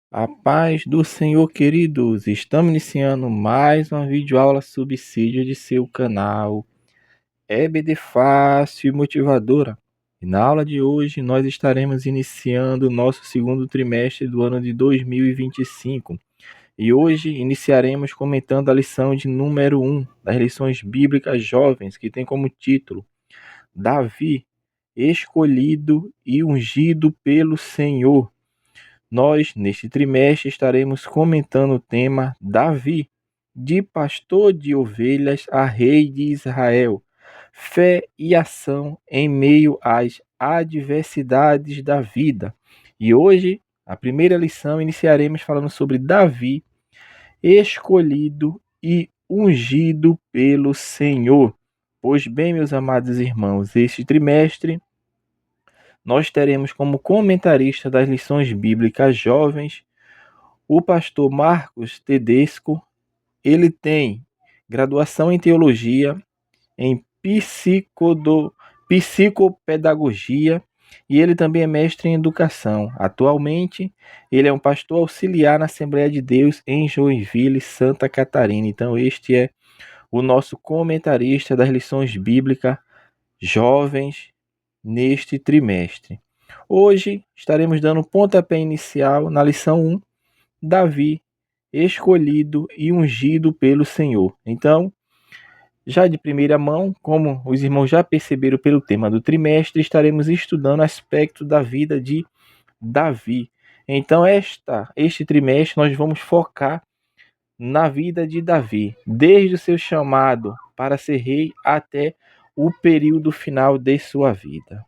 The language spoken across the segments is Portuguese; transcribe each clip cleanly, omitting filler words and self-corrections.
A paz do Senhor, queridos! Estamos iniciando mais uma videoaula subsídio de seu canal EBD Fácil e Motivadora. E na aula de hoje nós estaremos iniciando o nosso segundo trimestre do ano de 2025. E hoje iniciaremos comentando a lição de número 1 das lições bíblicas jovens, que tem como título Davi, escolhido e ungido pelo Senhor. Nós, neste trimestre, estaremos comentando o tema Davi, de pastor de ovelhas a rei de Israel, fé e ação em meio às adversidades da vida. E hoje, a primeira lição, iniciaremos falando sobre Davi, escolhido e ungido pelo Senhor. Pois bem, meus amados irmãos, este trimestre nós teremos como comentarista das lições bíblicas jovens o pastor Marcos Tedesco. Ele tem graduação em teologia, em psicopedagogia e ele também é mestre em educação. Atualmente, ele é um pastor auxiliar na Assembleia de Deus em Joinville, Santa Catarina. Então, este é o nosso comentarista das lições bíblicas jovens neste trimestre. Hoje estaremos dando pontapé inicial na lição 1, Davi, escolhido e ungido pelo Senhor. Então, já de primeira mão, como os irmãos já perceberam pelo tema do trimestre, estaremos estudando aspectos da vida de Davi. Então, este trimestre nós vamos focar na vida de Davi, desde o seu chamado para ser rei até o período final de sua vida.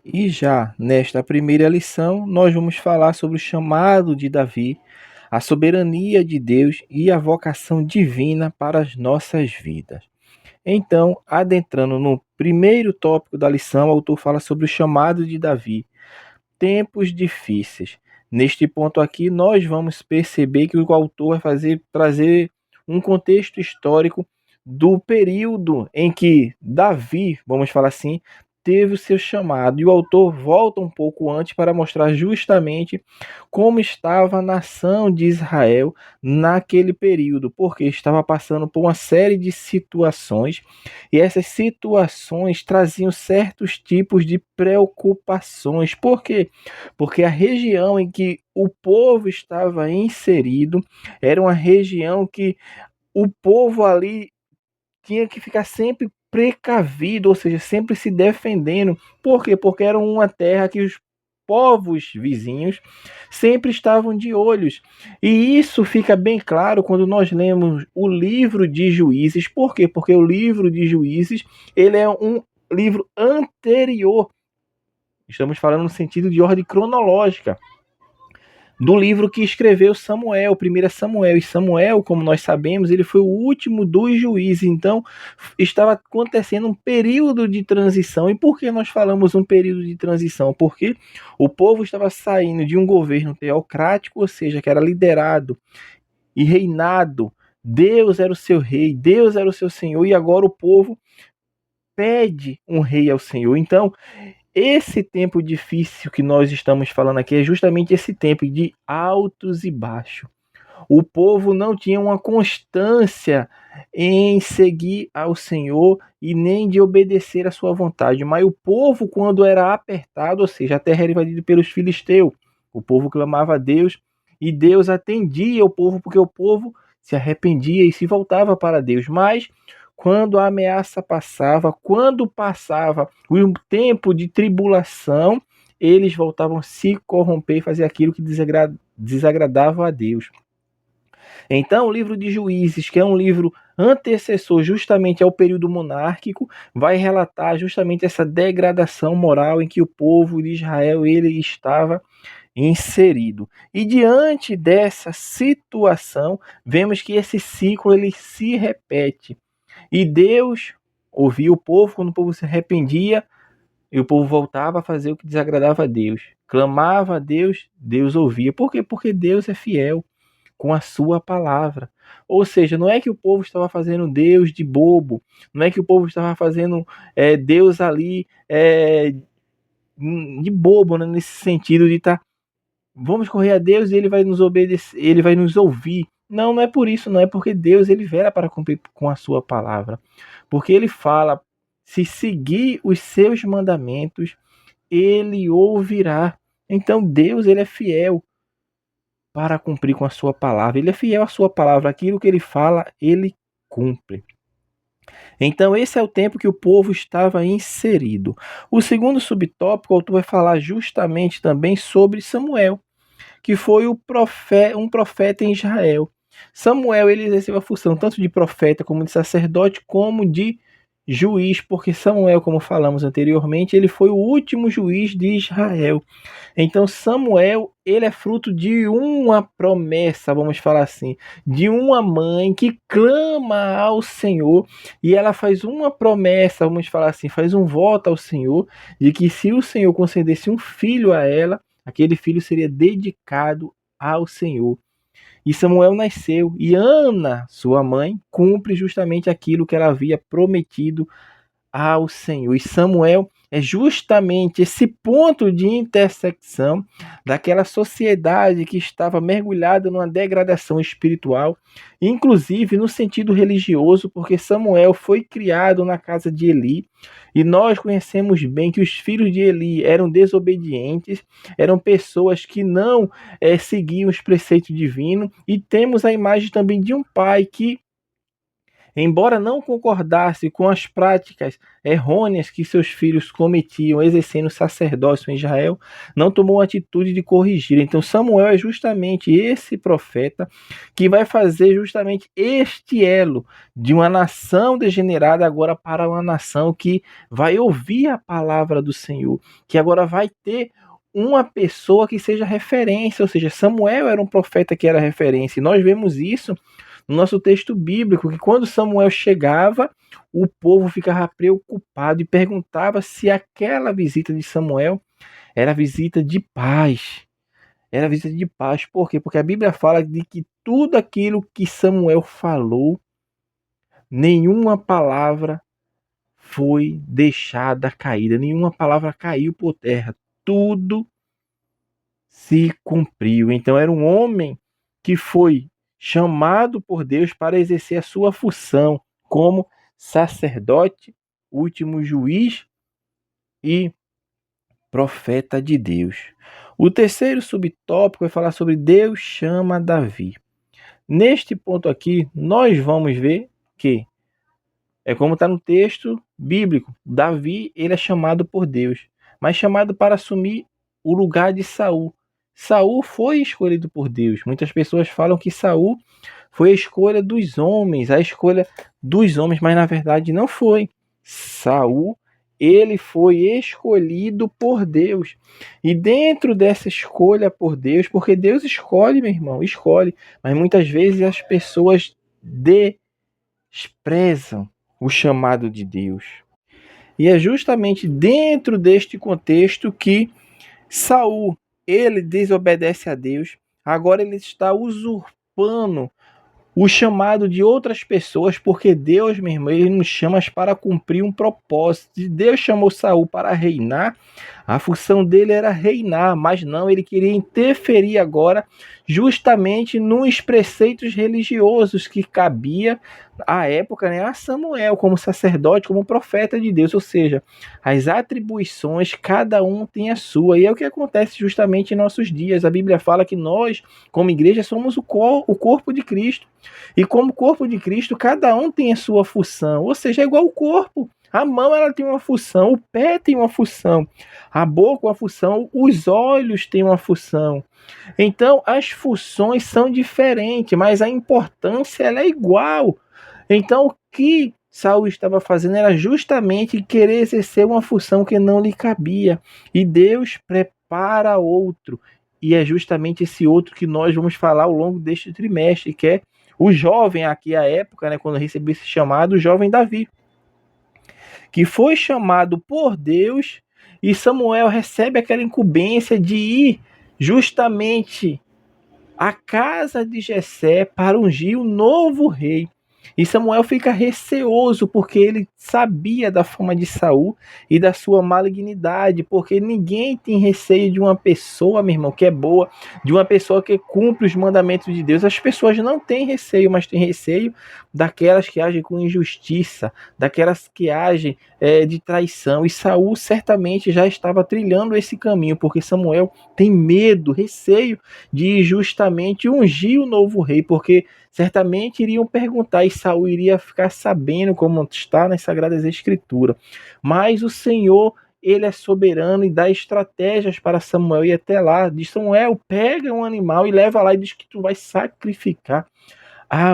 E já nesta primeira lição, nós vamos falar sobre o chamado de Davi, a soberania de Deus e a vocação divina para as nossas vidas. Então, adentrando no primeiro tópico da lição, o autor fala sobre o chamado de Davi, tempos difíceis. Neste ponto aqui, nós vamos perceber que o autor vai trazer um contexto histórico do período em que Davi, vamos falar assim, teve o seu chamado. E o autor volta um pouco antes para mostrar justamente como estava a nação de Israel naquele período, porque estava passando por uma série de situações, e essas situações traziam certos tipos de preocupações. Por quê? Porque a região em que o povo estava inserido era uma região que o povo ali tinha que ficar sempre precavido, ou seja, sempre se defendendo. Por quê? Porque era uma terra que os povos vizinhos sempre estavam de olhos. E isso fica bem claro quando nós lemos o livro de Juízes. Por quê? Porque o livro de Juízes, ele é um livro anterior. Estamos falando no sentido de ordem cronológica do livro que escreveu Samuel, 1 Samuel. E Samuel, como nós sabemos, ele foi o último dos juízes. Então, estava acontecendo um período de transição. E por que nós falamos um período de transição? Porque o povo estava saindo de um governo teocrático, ou seja, que era liderado e reinado. Deus era o seu rei, Deus era o seu senhor, e agora o povo pede um rei ao Senhor. Então, esse tempo difícil que nós estamos falando aqui é justamente esse tempo de altos e baixos. O povo não tinha uma constância em seguir ao Senhor e nem de obedecer à sua vontade. Mas o povo, quando era apertado, ou seja, a terra era invadida pelos filisteus, o povo clamava a Deus e Deus atendia o povo, porque o povo se arrependia e se voltava para Deus. Mas quando a ameaça passava, quando passava o tempo de tribulação, eles voltavam a se corromper e fazer aquilo que desagradava a Deus. Então, o livro de Juízes, que é um livro antecessor justamente ao período monárquico, vai relatar justamente essa degradação moral em que o povo de Israel ele estava inserido. E diante dessa situação, vemos que esse ciclo ele se repete. E Deus ouvia o povo, quando o povo se arrependia, e o povo voltava a fazer o que desagradava a Deus. Clamava a Deus, Deus ouvia. Por quê? Porque Deus é fiel com a sua palavra. Ou seja, não é que o povo estava fazendo Deus de bobo, não é que o povo estava fazendo Deus ali de bobo, né? Nesse sentido de estar vamos correr a Deus e ele vai nos obedecer, ele vai nos ouvir. Não, não é por isso, não é porque Deus ele vela para cumprir com a sua palavra. Porque ele fala, se seguir os seus mandamentos, ele ouvirá. Então Deus ele é fiel para cumprir com a sua palavra. Ele é fiel à sua palavra, aquilo que ele fala, ele cumpre. Então esse é o tempo que o povo estava inserido. O segundo subtópico, o autor vai falar justamente também sobre Samuel, que foi um profeta em Israel. Samuel ele exerceu a função tanto de profeta como de sacerdote, como de juiz, porque Samuel, como falamos anteriormente, ele foi o último juiz de Israel. Então Samuel, ele é fruto de uma promessa, vamos falar assim, de uma mãe que clama ao Senhor e ela faz uma promessa, vamos falar assim, faz um voto ao Senhor de que se o Senhor concedesse um filho a ela, aquele filho seria dedicado ao Senhor. E Samuel nasceu e Ana, sua mãe, cumpre justamente aquilo que ela havia prometido ao Senhor. E Samuel é justamente esse ponto de intersecção daquela sociedade que estava mergulhada numa degradação espiritual, inclusive no sentido religioso, porque Samuel foi criado na casa de Eli, e nós conhecemos bem que os filhos de Eli eram desobedientes, eram pessoas que não seguiam os preceitos divinos, e temos a imagem também de um pai que, embora não concordasse com as práticas errôneas que seus filhos cometiam exercendo sacerdócio em Israel, não tomou a atitude de corrigir. Então Samuel é justamente esse profeta que vai fazer justamente este elo de uma nação degenerada agora para uma nação que vai ouvir a palavra do Senhor, que agora vai ter uma pessoa que seja referência, ou seja, Samuel era um profeta que era referência, e nós vemos isso no nosso texto bíblico, que quando Samuel chegava, o povo ficava preocupado e perguntava se aquela visita de Samuel era visita de paz. Era visita de paz. Por quê? Porque a Bíblia fala de que tudo aquilo que Samuel falou, nenhuma palavra foi deixada caída, nenhuma palavra caiu por terra. Tudo se cumpriu. Então era um homem que foi chamado por Deus para exercer a sua função como sacerdote, último juiz e profeta de Deus. O terceiro subtópico vai falar sobre Deus chama Davi. Neste ponto aqui, nós vamos ver que é como está no texto bíblico. Davi, ele é chamado por Deus, mas chamado para assumir o lugar de Saul. Saul foi escolhido por Deus. Muitas pessoas falam que Saul foi a escolha dos homens, mas na verdade não foi. Saul, ele foi escolhido por Deus. E dentro dessa escolha por Deus, porque Deus escolhe, meu irmão, escolhe, mas muitas vezes as pessoas desprezam o chamado de Deus. E é justamente dentro deste contexto que Saul, ele desobedece a Deus. Agora ele está usurpando o chamado de outras pessoas, porque Deus, meu irmão, ele nos chama para cumprir um propósito. Se Deus chamou Saul para reinar, a função dele era reinar, mas não, ele queria interferir agora justamente nos preceitos religiosos que cabia à época, né, a Samuel como sacerdote, como profeta de Deus, ou seja, as atribuições, cada um tem a sua, e é o que acontece justamente em nossos dias. A Bíblia fala que nós, como igreja, somos o corpo de Cristo, e como corpo de Cristo, cada um tem a sua função, ou seja, é igual o corpo. A mão ela tem uma função, o pé tem uma função, a boca uma função, os olhos têm uma função. Então as funções são diferentes, mas a importância ela é igual. Então o que Saul estava fazendo era justamente querer exercer uma função que não lhe cabia. E Deus prepara outro. E é justamente esse outro que nós vamos falar ao longo deste trimestre, que é o jovem aqui à época, né, quando recebeu esse chamado, o jovem Davi, que foi chamado por Deus, e Samuel recebe aquela incumbência de ir justamente à casa de Jessé para ungir o novo rei. E Samuel fica receoso porque ele sabia da fama de Saul e da sua malignidade, porque ninguém tem receio de uma pessoa, meu irmão, que é boa, de uma pessoa que cumpre os mandamentos de Deus. As pessoas não têm receio, mas têm receio daquelas que agem com injustiça, daquelas que agem de traição. E Saul certamente já estava trilhando esse caminho, porque Samuel tem medo, receio de justamente ungir o novo rei, porque certamente iriam perguntar e Saul iria ficar sabendo, como está nas Sagradas Escrituras. Mas o Senhor, ele é soberano e dá estratégias para Samuel ir até lá. Diz: Samuel, pega um animal e leva lá e diz que tu vai sacrificar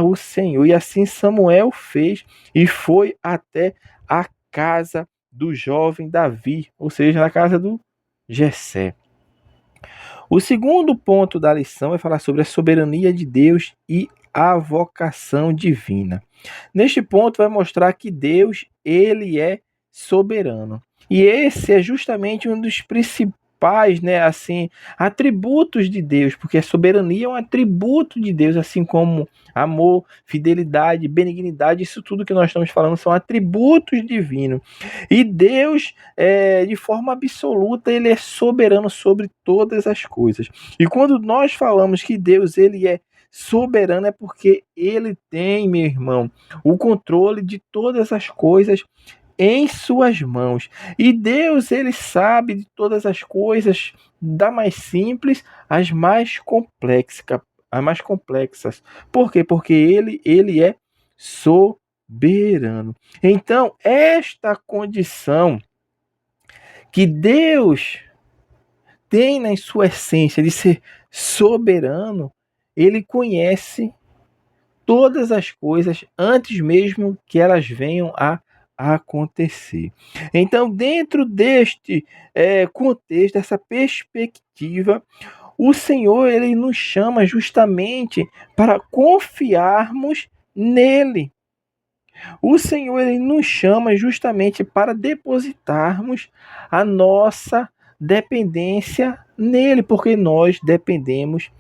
o Senhor. E assim Samuel fez e foi até a casa do jovem Davi, ou seja, na casa do Jessé. O segundo ponto da lição é falar sobre a soberania de Deus e a vocação divina. Neste ponto vai mostrar que Deus, ele é soberano. E esse é justamente um dos principais, né, assim, atributos de Deus, porque a soberania é um atributo de Deus, assim como amor, fidelidade, benignidade, isso tudo que nós estamos falando são atributos divinos. E Deus, de forma absoluta, ele é soberano sobre todas as coisas. E quando nós falamos que Deus, ele é soberano, é porque ele tem, meu irmão, o controle de todas as coisas em suas mãos. E Deus, ele sabe de todas as coisas, da mais simples às mais complexas, as mais complexas. Por quê? Porque ele é soberano. Então, esta condição que Deus tem na sua essência de ser soberano, ele conhece todas as coisas antes mesmo que elas venham a acontecer. Então, dentro deste contexto, dessa perspectiva, o Senhor, ele nos chama justamente para confiarmos nele. O Senhor, ele nos chama justamente para depositarmos a nossa dependência nele, porque nós dependemos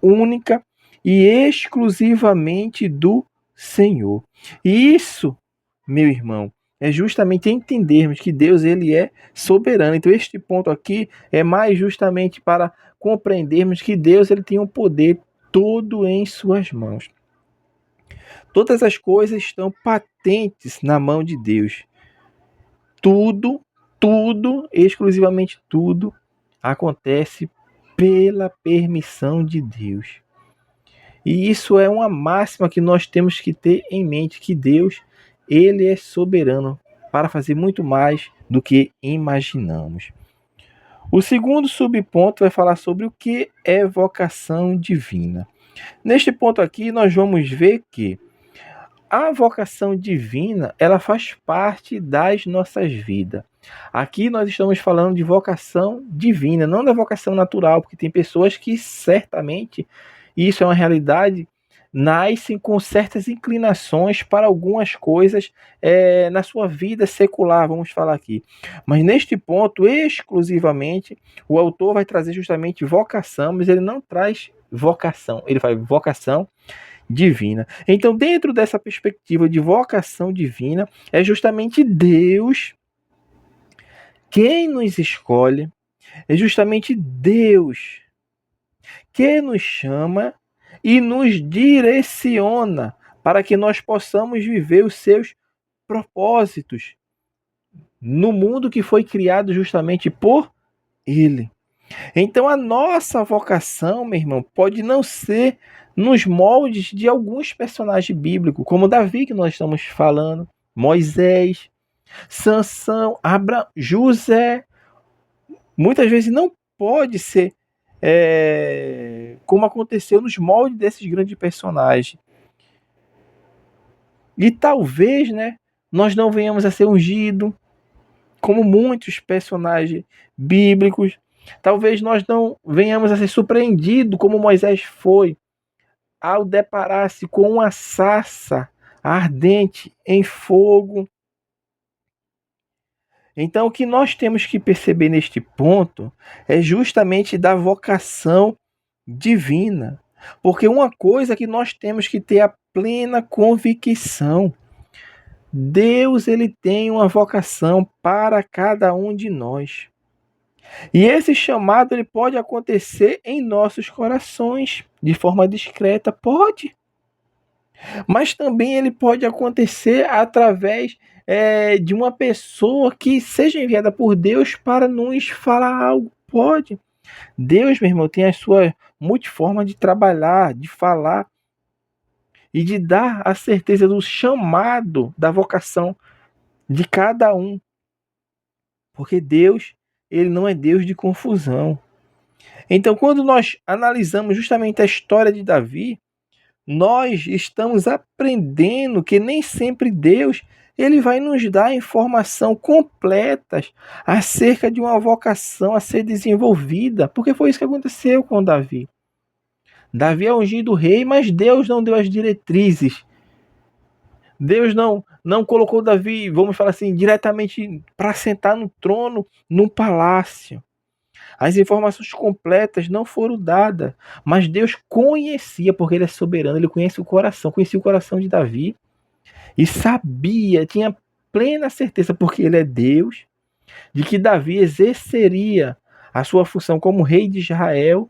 única e exclusivamente do Senhor. E isso, meu irmão, é justamente entendermos que Deus, ele é soberano. Então este ponto aqui é mais justamente para compreendermos que Deus, ele tem o poder todo em suas mãos. Todas as coisas estão patentes na mão de Deus. Tudo, exclusivamente tudo, acontece pela permissão de Deus. E isso é uma máxima que nós temos que ter em mente, que Deus, ele é soberano para fazer muito mais do que imaginamos. O segundo subponto vai falar sobre o que é vocação divina. Neste ponto aqui, nós vamos ver que a vocação divina, ela faz parte das nossas vidas. Aqui nós estamos falando de vocação divina, não da vocação natural, porque tem pessoas que certamente, isso é uma realidade, nascem com certas inclinações para algumas coisas na sua vida secular, vamos falar aqui. Mas neste ponto, exclusivamente, o autor vai trazer justamente vocação, mas ele não traz vocação, ele vai vocação divina. Então, dentro dessa perspectiva de vocação divina, é justamente Deus quem nos escolhe, é justamente Deus que nos chama e nos direciona para que nós possamos viver os seus propósitos no mundo que foi criado justamente por Ele. Então a nossa vocação, meu irmão, pode não ser nos moldes de alguns personagens bíblicos, como Davi que nós estamos falando, Moisés, Sansão, Abraão, José. Muitas vezes não pode ser como aconteceu nos moldes desses grandes personagens. E talvez, né, nós não venhamos a ser ungidos como muitos personagens bíblicos. Talvez nós não venhamos a ser surpreendidos como Moisés foi ao deparar-se com uma sarça ardente em fogo. Então, o que nós temos que perceber neste ponto é justamente da vocação divina. Porque uma coisa que nós temos que ter a plena convicção: Deus, ele tem uma vocação para cada um de nós. E esse chamado, ele pode acontecer em nossos corações, de forma discreta, pode. Mas também ele pode acontecer através de uma pessoa que seja enviada por Deus para nos falar algo, pode. Deus, meu irmão, tem a sua multiforma de trabalhar, de falar e de dar a certeza do chamado, da vocação de cada um. Porque Deus, ele não é Deus de confusão. Então, quando nós analisamos justamente a história de Davi, nós estamos aprendendo que nem sempre Deus ele vai nos dar informação completas acerca de uma vocação a ser desenvolvida, porque foi isso que aconteceu com Davi. Davi é ungido rei, mas Deus não deu as diretrizes. Deus não colocou Davi, vamos falar assim, diretamente para sentar no trono, num palácio. As informações completas não foram dadas, mas Deus conhecia, porque ele é soberano, ele conhece o coração, conhecia o coração de Davi e sabia, tinha plena certeza, porque ele é Deus, de que Davi exerceria a sua função como rei de Israel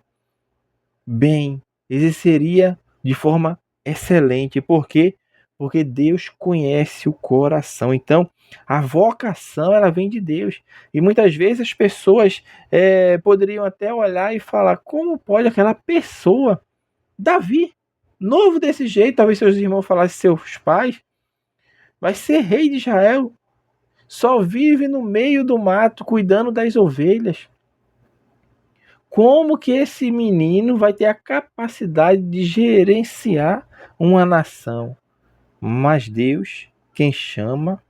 bem, exerceria de forma excelente. Por quê? Porque Deus conhece o coração. Então, a vocação, ela vem de Deus. E muitas vezes as pessoas poderiam até olhar e falar: como pode aquela pessoa, Davi, novo desse jeito, talvez seus irmãos falassem, seus pais, vai ser rei de Israel, só vive no meio do mato, cuidando das ovelhas. Como que esse menino vai ter a capacidade de gerenciar uma nação? Mas Deus quem chama,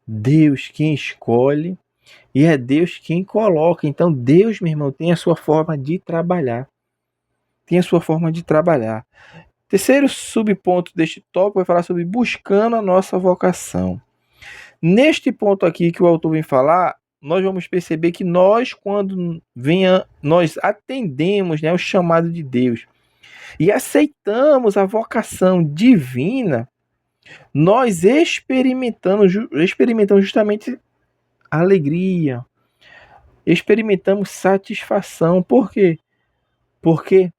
Deus quem escolhe e é Deus quem coloca. Então Deus, meu irmão, tem a sua forma de trabalhar. Tem a sua forma de trabalhar. Terceiro subponto deste tópico vai falar sobre buscando a nossa vocação. Neste ponto aqui que o autor vem falar, nós vamos perceber que nós, quando nós atendemos, né, o chamado de Deus e aceitamos a vocação divina, nós experimentamos justamente alegria, experimentamos satisfação. Por quê? Porque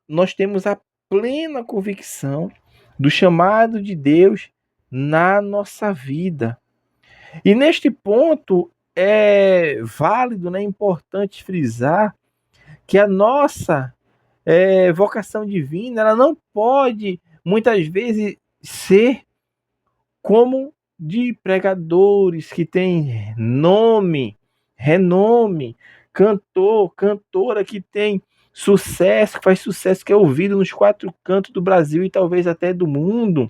nós temos a plena convicção do chamado de Deus na nossa vida. E neste ponto é válido, né, importante frisar que a nossa vocação divina, ela não pode muitas vezes ser como de pregadores que têm nome, renome, cantor, cantora que tem sucesso, que faz sucesso, que é ouvido nos quatro cantos do Brasil e talvez até do mundo.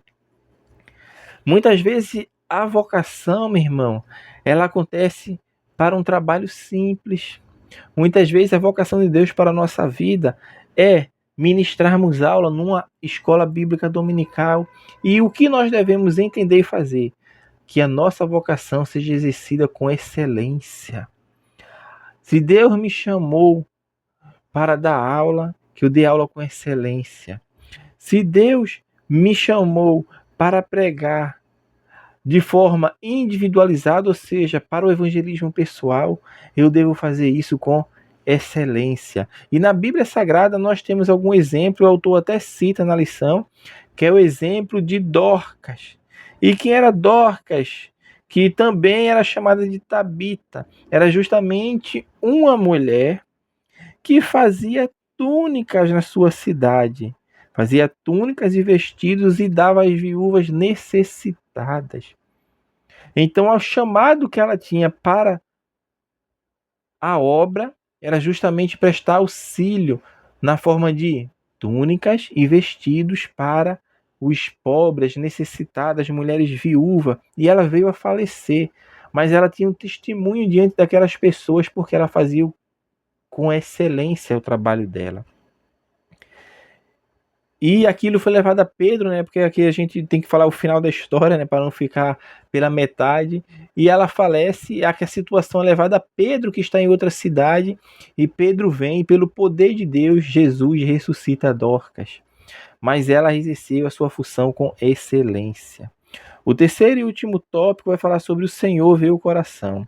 Muitas vezes a vocação, meu irmão, ela acontece para um trabalho simples. Muitas vezes a vocação de Deus para a nossa vida é ministrarmos aula numa escola bíblica dominical. E o que nós devemos entender e fazer? Que a nossa vocação seja exercida com excelência. Se Deus me chamou para dar aula, que eu dê aula com excelência. Se Deus me chamou para pregar de forma individualizada, ou seja, para o evangelismo pessoal, eu devo fazer isso com excelência. E na Bíblia Sagrada nós temos algum exemplo, o autor até cita na lição, que é o exemplo de Dorcas. E quem era Dorcas? Que também era chamada de Tabita. Era justamente uma mulher que fazia túnicas na sua cidade. Fazia túnicas e vestidos e dava às viúvas necessitadas. Então, o chamado que ela tinha para a obra era justamente prestar auxílio na forma de túnicas e vestidos para os pobres, necessitadas, mulheres viúvas. E ela veio a falecer, mas ela tinha um testemunho diante daquelas pessoas porque ela fazia com excelência o trabalho dela. E aquilo foi levado a Pedro, né? Porque aqui a gente tem que falar o final da história, né? Para não ficar pela metade. E ela falece, a situação é levada a Pedro, que está em outra cidade. E Pedro vem, e pelo poder de Deus, Jesus ressuscita Dorcas. Mas ela exerceu a sua função com excelência. O terceiro e último tópico vai falar sobre o Senhor vê o coração.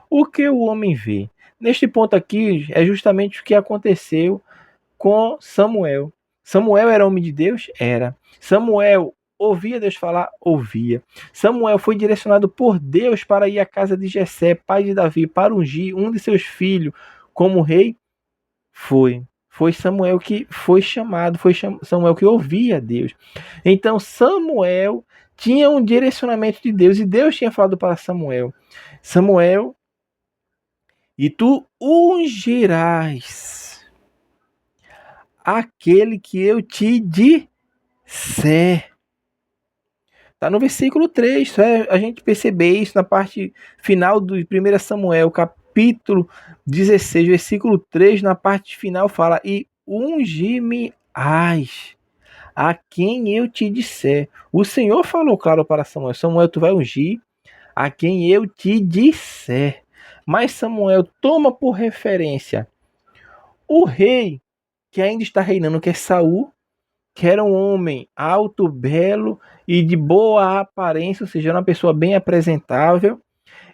O que o homem vê? Neste ponto aqui é justamente o que aconteceu com Samuel. Samuel era homem de Deus? Era. Samuel ouvia Deus falar? Ouvia. Samuel foi direcionado por Deus para ir à casa de Jessé, pai de Davi, para ungir um de seus filhos como rei? Foi. Foi Samuel que foi chamado, foi Samuel que ouvia Deus. Então Samuel tinha um direcionamento de Deus e Deus tinha falado para Samuel: Samuel, e tu ungirás aquele que eu te disser. Está no versículo 3, só é a gente perceber isso na parte final do 1 Samuel, capítulo 16, versículo 3, na parte final fala: e ungir-me-ás a quem eu te disser. O Senhor falou claro para Samuel: Samuel, tu vai ungir a quem eu te disser. Mas Samuel toma por referência o rei que ainda está reinando, que é Saul, que era um homem alto, belo e de boa aparência, ou seja, era uma pessoa bem apresentável.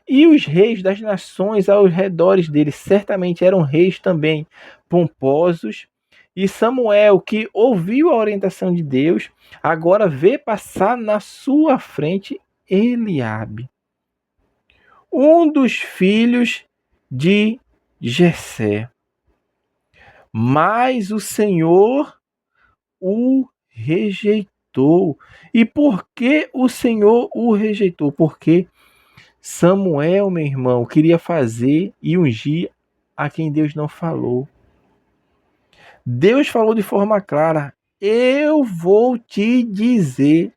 E os reis das nações aos redores dele certamente eram reis também pomposos. E Samuel, que ouviu a orientação de Deus, agora vê passar na sua frente Eliabe, um dos filhos de Jessé. Mas o Senhor o rejeitou. E por que o Senhor o rejeitou? Porque Samuel, meu irmão, queria fazer e ungir a quem Deus não falou. Deus falou de forma clara: eu vou te dizer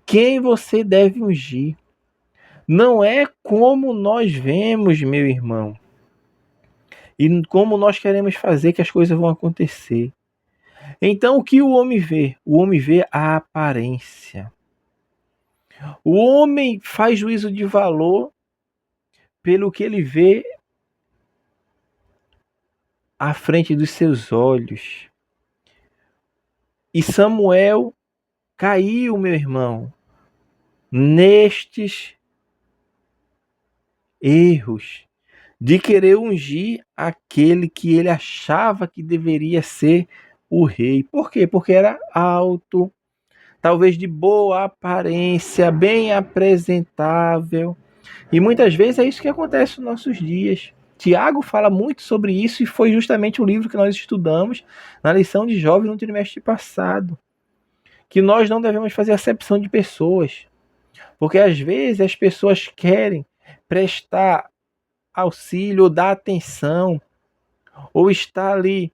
quem você deve ungir. Não é como nós vemos, meu irmão, e como nós queremos fazer que as coisas vão acontecer. Então, o que o homem vê? O homem vê a aparência. O homem faz juízo de valor pelo que ele vê à frente dos seus olhos. E Samuel caiu, meu irmão, nestes erros de querer ungir aquele que ele achava que deveria ser o rei. Por quê? Porque era alto, talvez de boa aparência, bem apresentável. E muitas vezes é isso que acontece nos nossos dias. Tiago fala muito sobre isso e foi justamente o livro que nós estudamos na lição de jovem no trimestre passado. Que nós não devemos fazer acepção de pessoas. Porque às vezes as pessoas querem prestar auxílio ou dar atenção ou estar ali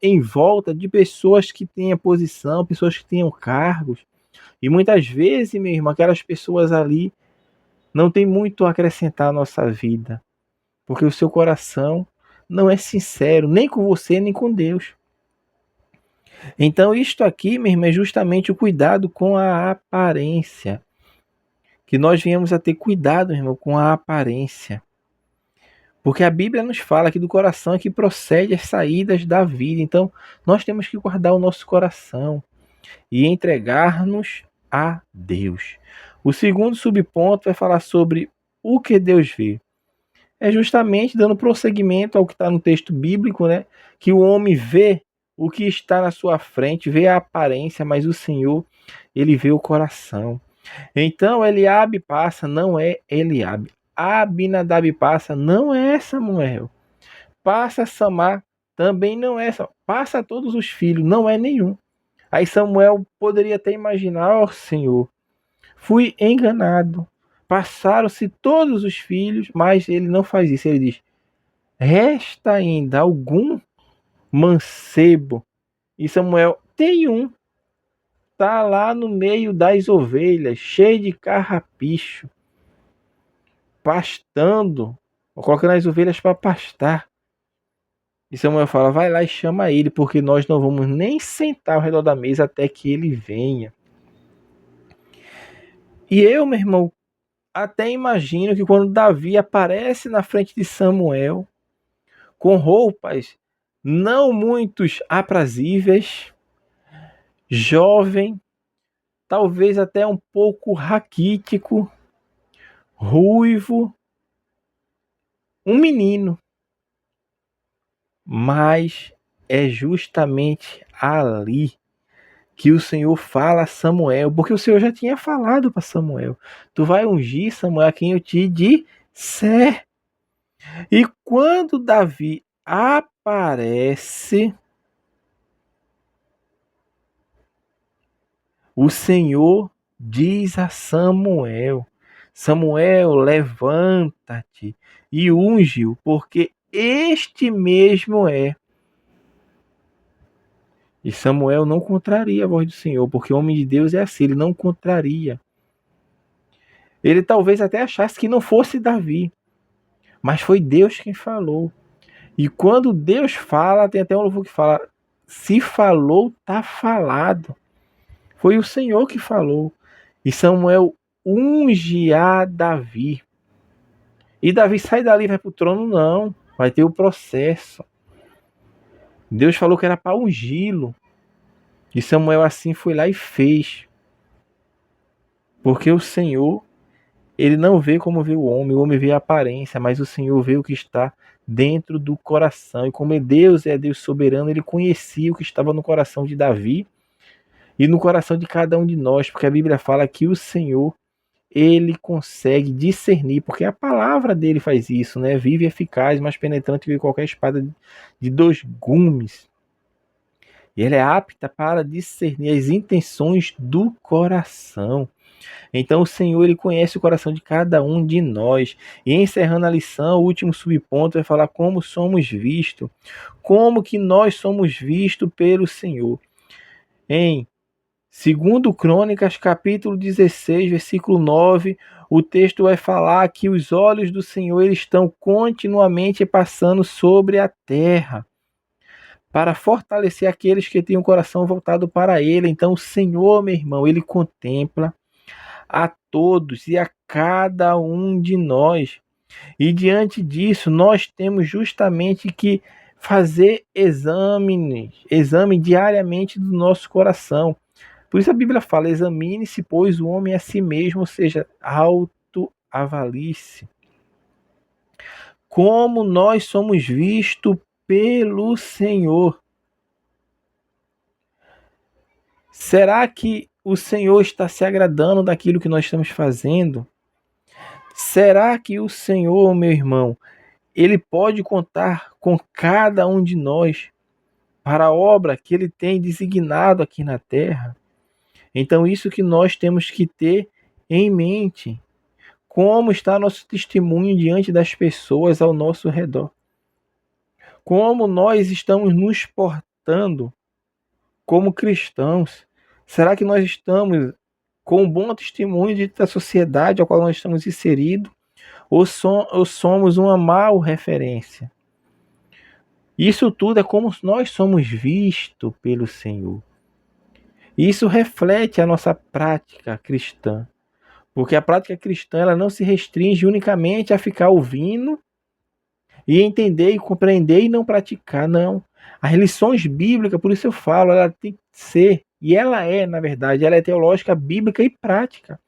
em volta de pessoas que tenham posição, pessoas que tenham cargos. E muitas vezes, meu irmão, aquelas pessoas ali não tem muito a acrescentar à nossa vida, porque o seu coração não é sincero, nem com você, nem com Deus. Então, isto aqui, meu irmão, é justamente o cuidado com a aparência. Que nós viemos a ter cuidado, meu irmão, com a aparência. Porque a Bíblia nos fala que do coração é que procede as saídas da vida. Então, nós temos que guardar o nosso coração e entregar-nos a Deus. O segundo subponto vai falar sobre o que Deus vê. É justamente dando prosseguimento ao que está no texto bíblico, né? Que o homem vê o que está na sua frente, vê a aparência, mas o Senhor, ele vê o coração. Então, Eliabe passa, não é Eliabe. Abinadab passa, não é Samuel. Passa Samar, também não é Samuel. Passa todos os filhos, não é nenhum. Aí Samuel poderia até imaginar: ó Senhor, fui enganado. Passaram-se todos os filhos, mas ele não faz isso. Ele diz: resta ainda algum mancebo. E Samuel: tem um. Tá lá no meio das ovelhas, cheio de carrapicho, pastando, colocando as ovelhas para pastar. E Samuel fala: vai lá e chama ele, porque nós não vamos nem sentar ao redor da mesa até que ele venha. E eu, meu irmão, até imagino que quando Davi aparece na frente de Samuel, com roupas não muito aprazíveis, jovem, talvez até um pouco raquítico, ruivo, um menino, mas é justamente ali que o Senhor fala a Samuel, porque o Senhor já tinha falado para Samuel: tu vai ungir, Samuel, a quem eu te disser. E quando Davi aparece, o Senhor diz a Samuel: Samuel, levanta-te e unge-o, porque este mesmo é. E Samuel não contraria a voz do Senhor, porque o homem de Deus é assim, ele não contraria. Ele talvez até achasse que não fosse Davi, mas foi Deus quem falou. E quando Deus fala, tem até um louvor que fala: se falou, tá falado. Foi o Senhor que falou. E Samuel unge a Davi. E Davi sai dali e vai para o trono? Não. Vai ter o processo. Deus falou que era para ungí-lo. E Samuel assim foi lá e fez. Porque o Senhor, ele não vê como vê o homem vê a aparência, mas o Senhor vê o que está dentro do coração. E como Deus é Deus soberano, ele conhecia o que estava no coração de Davi e no coração de cada um de nós, porque a Bíblia fala que o Senhor, ele consegue discernir, porque a palavra dele faz isso, né? Vive, eficaz, mais penetrante que qualquer espada de 2 gumes. E ela é apta para discernir as intenções do coração. Então o Senhor, ele conhece o coração de cada um de nós. E encerrando a lição, o último subponto vai falar como somos vistos. Como que nós somos vistos pelo Senhor. Em 2 Crônicas, capítulo 16, versículo 9, o texto vai falar que os olhos do Senhor, eles estão continuamente passando sobre a terra, para fortalecer aqueles que têm o coração voltado para Ele. Então o Senhor, meu irmão, Ele contempla a todos e a cada um de nós. E diante disso, nós temos justamente que fazer exame diariamente do nosso coração. Por isso a Bíblia fala: examine-se, pois, o homem a si mesmo, ou seja, autoavalie-se. Como nós somos vistos pelo Senhor. Será que o Senhor está se agradando daquilo que nós estamos fazendo? Será que o Senhor, meu irmão, ele pode contar com cada um de nós para a obra que ele tem designado aqui na terra? Então, isso que nós temos que ter em mente. Como está nosso testemunho diante das pessoas ao nosso redor? Como nós estamos nos portando como cristãos? Será que nós estamos com um bom testemunho diante da sociedade ao qual nós estamos inseridos? Ou somos uma mal referência? Isso tudo é como nós somos vistos pelo Senhor. Isso reflete a nossa prática cristã. Porque a prática cristã, ela não se restringe unicamente a ficar ouvindo e entender e compreender e não praticar, não. As lições bíblicas, por isso eu falo, ela tem que ser, e ela é, na verdade, ela é teológica, bíblica e prática.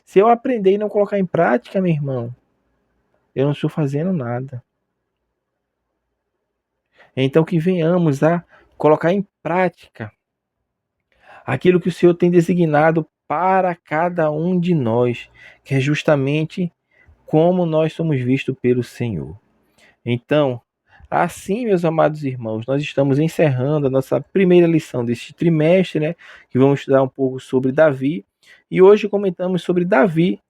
Se eu aprender e não colocar em prática, meu irmão, eu não estou fazendo nada. Então que venhamos a colocar em prática aquilo que o Senhor tem designado para cada um de nós, que é justamente como nós somos vistos pelo Senhor. Então, assim, meus amados irmãos, nós estamos encerrando a nossa primeira lição deste trimestre, né? Que vamos estudar um pouco sobre Davi. E hoje comentamos sobre Davi,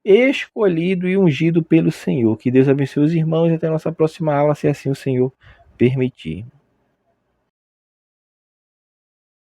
escolhido e ungido pelo Senhor. Que Deus abençoe os irmãos e até a nossa próxima aula, se assim o Senhor permitir.